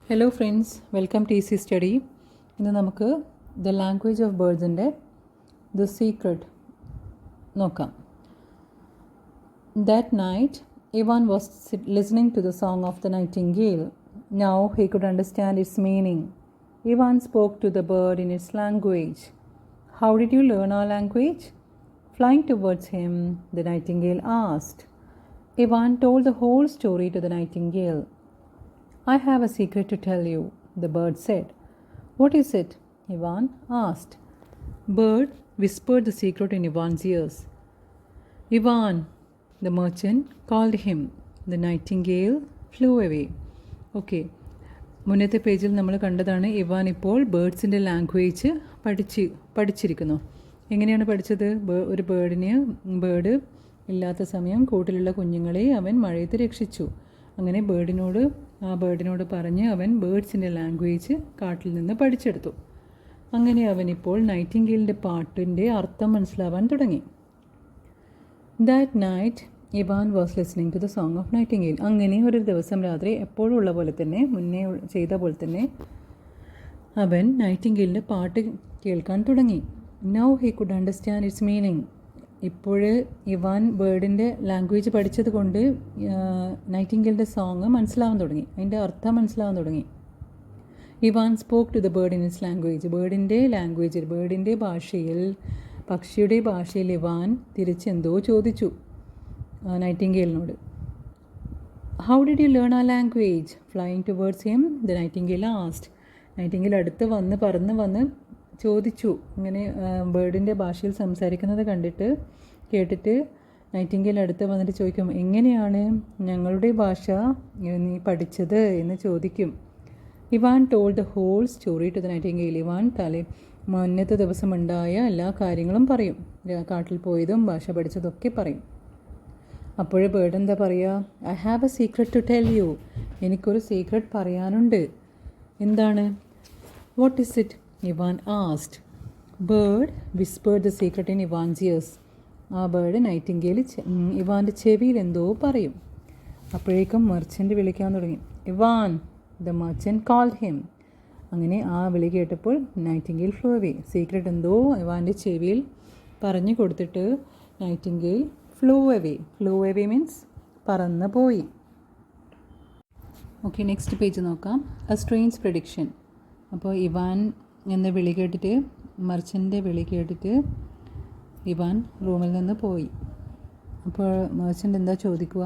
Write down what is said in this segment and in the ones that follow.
Hello friends, welcome to easy study. ഇന്ന് നമുക്ക് the language of ബേർഡ്സിൻ്റെ ദ സീക്രട്ട് നോക്കാം. That night, Ivan was listening to the song of the nightingale. Now he could understand its meaning. Ivan spoke to the bird in its language. How did you learn our language? Flying towards him, the nightingale asked. Ivan told the whole story to the nightingale. I have a secret to tell you, the bird said. What is it? Ivan asked. Bird whispered the secret in Ivan's ears. Ivan, the merchant called him. The nightingale flew away. Okay. മുന്നത്തെ പേജിൽ നമ്മൾ കണ്ടതാണ് Ivan ഇപ്പോൾ ബേർഡ്സിൻ്റെ language പഠിച്ചിരിക്കുന്നു. എങ്ങനെയാണ് പഠിച്ചത്? ഒരു bird ഇല്ലാത്ത സമയം കൂട്ടിലുള്ള കുഞ്ഞുങ്ങളെ അവൻ മഴയത്ത് രക്ഷിച്ചു. അങ്ങനെ ബേർഡിനോട് പറഞ്ഞ് അവൻ ബേർഡ്സിൻ്റെ ലാംഗ്വേജ് കാട്ടിൽ നിന്ന് പഠിച്ചെടുത്തു. അങ്ങനെ അവനിപ്പോൾ നൈറ്റിംഗേലിൻ്റെ പാട്ടിൻ്റെ അർത്ഥം മനസ്സിലാവാൻ തുടങ്ങി. That night Ivan was listening to the song of nightingale. അങ്ങനെ ഒരു ദിവസം രാത്രി എപ്പോഴും ഉള്ള പോലെ തന്നെ, മുന്നേ ചെയ്ത പോലെ തന്നെ അവൻ നൈറ്റിംഗേലിൻ്റെ പാട്ട് കേൾക്കാൻ തുടങ്ങി. Now he could understand it's meaning. ഇപ്പോൾ ഇവാൻ ബേർഡിൻ്റെ ലാംഗ്വേജ് പഠിച്ചത് കൊണ്ട് നൈറ്റിംഗേലിൻ്റെ സോങ് മനസ്സിലാവാൻ തുടങ്ങി, അതിൻ്റെ അർത്ഥം മനസ്സിലാവാൻ തുടങ്ങി. Ivan spoke to the bird in its language. ബേർഡിൻ്റെ ഭാഷയിൽ, പക്ഷിയുടെ ഭാഷയിൽ ഇവാൻ തിരിച്ചെന്തോ ചോദിച്ചു നൈറ്റിംഗേലിനോട്. ഹൗ ഡിഡ് യു ലേൺ ആ language? Flying towards him, the nightingale asked. Nightingale അടുത്ത് പറന്ന് വന്ന് ചോദിച്ചു. ഇങ്ങനെ ബേർഡിൻ്റെ ഭാഷയിൽ സംസാരിക്കുന്നത് കേട്ടിട്ട് നൈറ്റിംഗേൽ അടുത്ത് വന്നിട്ട് ചോദിക്കും, എങ്ങനെയാണ് ഞങ്ങളുടെ ഭാഷ നീ പഠിച്ചത് എന്ന് ചോദിക്കും. Ivan told the whole story to the nightingale. Ivan മുന്നത്തെ ദിവസം ഉണ്ടായ എല്ലാ കാര്യങ്ങളും പറയും. കാട്ടിൽ പോയതും ഭാഷ പഠിച്ചതൊക്കെ പറയും. അപ്പോഴേ ബേർഡ് എന്താ പറയുക? I have a secret to tell you. എനിക്കൊരു സീക്രട്ട് പറയാനുണ്ട്. എന്താണ്? What is it? Ivan asked. Bird whispered the secret in Ivan's ears. ആ ബേർഡ് നൈറ്റിംഗേൽ ഇവാൻ്റെ ചെവിയിൽ എന്തോ പറയും. അപ്പോഴേക്കും മെർച്ചൻ്റ് വിളിക്കാൻ തുടങ്ങി. Ivan, the merchant called him. അങ്ങനെ ആ വിളി കേട്ടപ്പോൾ നൈറ്റിംഗേൽ ഫ്ലൂ അവേ. സീക്രട്ട് എന്തോ ഇവാൻ്റെ ചെവിയിൽ പറഞ്ഞു കൊടുത്തിട്ട് നൈറ്റിംഗേൽ ഫ്ലൂ അവേ മീൻസ് പറന്ന് പോയി. ഓക്കെ, നെക്സ്റ്റ് പേജ് നോക്കാം. A strange prediction. അപ്പോൾ ഇവാൻ എന്ന വിളി കേട്ടിട്ട്, മെർച്ചൻ്റെ വിളി കേട്ടിട്ട് ഇവാൻ റൂമിൽ നിന്ന് പോയി. അപ്പോൾ മെർച്ചൻ്റ് എന്താ ചോദിക്കുക?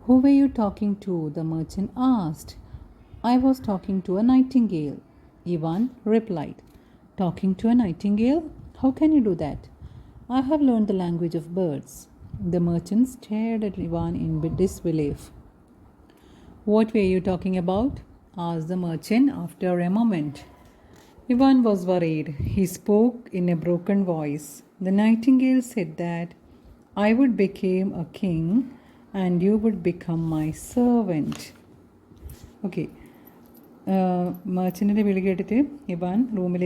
Who were you talking to? The merchant asked. I was talking to a nightingale. Ivan replied. Talking to a nightingale? How can you do that? I have learn the language of birds. The merchant stared at Ivan in disbelief. What were you talking about? asked the merchant after a moment. Ivan was worried. He spoke in a broken voice. The nightingale said that I would become a king and you would become my servant. Okay. മെർച്ചൻറ്റിൻ്റെ വിളി കേട്ടിട്ട് Ivan റൂമിൽ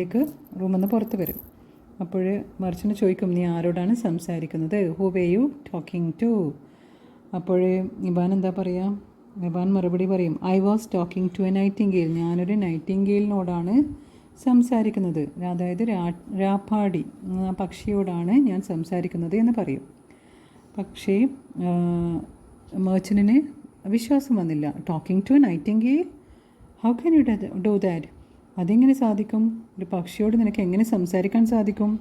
നിന്ന് പുറത്ത് വരും. അപ്പോൾ merchant ചോദിക്കും, നീ ആരോടാണ് സംസാരിക്കുന്നത്? Who were you talking to? അപ്പോൾ ഇവാൻ എന്താ പറയുക? ഇവാൻ മറുപടി പറയും, I was talking to a nightingale. ഞാനൊരു നൈറ്റിംഗേലിനോടാണ് സംസാരിക്കുന്നത്. അതായത് രാപ്പാടി പക്ഷിയോടാണ് ഞാൻ സംസാരിക്കുന്നത് എന്ന് പറയും. പക്ഷേ മെർച്ചൻറ്റിന് വിശ്വാസം വന്നില്ല. Talking to a nightingale? How can you do that? അതെങ്ങനെ സാധിക്കും? ഒരു പക്ഷിയോട് നിനക്ക് എങ്ങനെ സംസാരിക്കാൻ സാധിക്കും?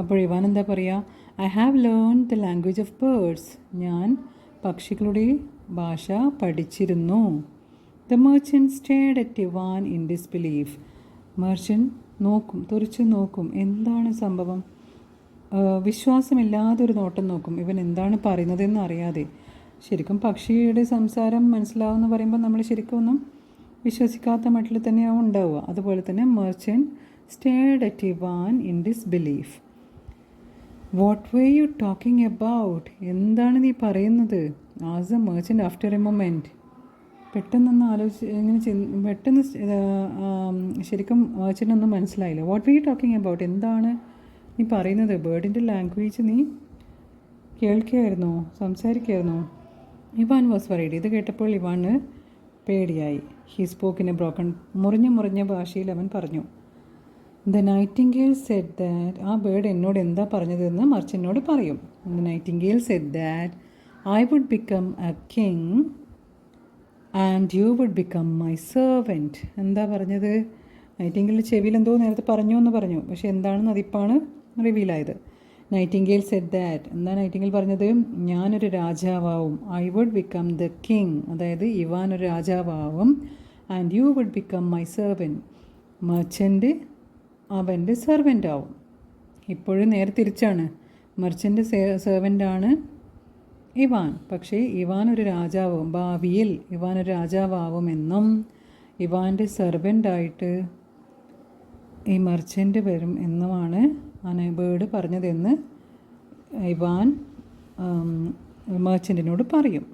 അപ്പോൾ ഇവാൻ എന്താ പറയുക? I have learn the language of birds. ഞാൻ പക്ഷികളുടെ ഭാഷ പഠിച്ചിരുന്നു. The merchant stared at Ivan in disbelief. Merchant തുറിച്ച് നോക്കും. എന്താണ് സംഭവം? വിശ്വാസമില്ലാതെ ഒരു നോട്ടം നോക്കും. ഇവൻ എന്താണ് പറയുന്നതെന്ന് അറിയാതെ. ശരിക്കും പക്ഷിയുടെ സംസാരം മനസ്സിലാവുമെന്ന് പറയുമ്പോൾ നമ്മൾ ശരിക്കും ഒന്നും വിശ്വസിക്കാത്ത മട്ടിൽ തന്നെയാവും ഉണ്ടാവുക. അതുപോലെ തന്നെ merchant stared at Ivan in disbelief. What were you talking about? എന്താണ് നീ പറയുന്നത്? As A merchant after A moment. പെട്ടെന്ന് ശരിക്കും മെർച്ചൻ്റ് മനസ്സിലായില്ല. What were you talking about? എന്താണ് നീ പറയുന്നത്? ബേർഡിൻ്റെ ലാംഗ്വേജ് നീ കേൾക്കുകയായിരുന്നോ? സംസാരിക്കുകയായിരുന്നോ? Ivan was worried. ഇത് കേട്ടപ്പോൾ ഇവാന് പേടിയായി. He spoke in a broken, മുറിഞ്ഞ ഭാഷയിൽ അവൻ പറഞ്ഞു. ദ നൈറ്റിംഗേൽ സെഡ് ദാറ്റ്, ആ ബേർഡ് എന്നോട് എന്താ പറഞ്ഞതെന്ന് മർച്ചൻറ്റിനോട് പറയും. The nightingale said that I would become a king and you would become my servant. എന്താ പറഞ്ഞത്? നൈറ്റിംഗേൽ ചെവിയിൽ എന്തോ നേരത്തെ പറഞ്ഞു എന്ന് പറഞ്ഞു, പക്ഷെ എന്താണെന്ന് അതിപ്പാണ് റിവീലായത്. നൈറ്റിംഗേൽ സെഡ് ദാറ്റ്, എന്താ നൈറ്റിംഗേൽ പറഞ്ഞത്? ഞാനൊരു രാജാവാവും. I would become the king, അതായത് ഇവാൻ ഒരു രാജാവാവും. And you would become my servant, merchant അവൻ്റെ സെർവൻ്റ് ആവും. ഇപ്പോഴും നേരെ തിരിച്ചാണ്. മർച്ചൻ്റ് സെർവൻ്റാണ് ഇവാൻ, പക്ഷേ ഇവാൻ ഒരു രാജാവും, ഭാവിയിൽ ഇവാൻ ഒരു രാജാവാവുമെന്നും ഇവാൻ്റെ സെർവൻ്റായിട്ട് ഈ മർച്ചൻ്റ് വരും എന്നുമാണ് ആ ബേർഡ് പറഞ്ഞതെന്ന് ഇവാൻ മർച്ചൻറ്റിനോട് പറയും.